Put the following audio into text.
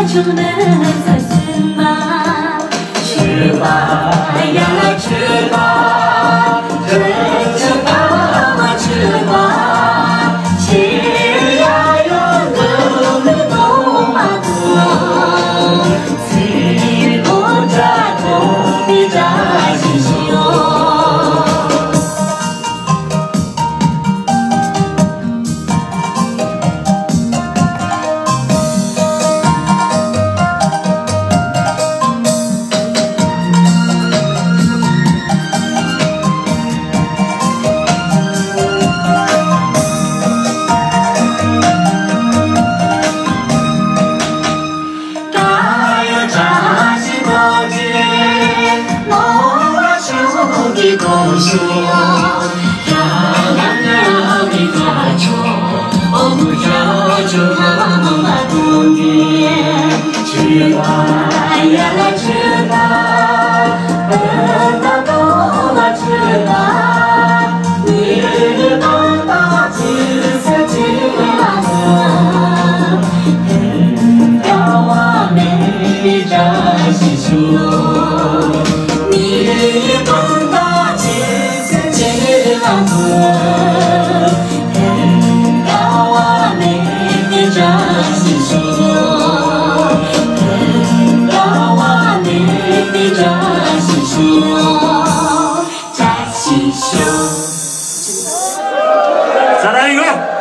就能在什么？吃吧呀，吃吧，真正的吃吧，吃呀有个多嘛多，吃不着多的扎西修。 共享，呀呀呀的家乡，哦，家就那么多年，吃吧呀吃吧，等到了吃吧，你等到几时几啦子，很高啊美扎西修，你等到。 很高啊，美的扎西修，很高啊，美的扎西修，扎西修。再来一个。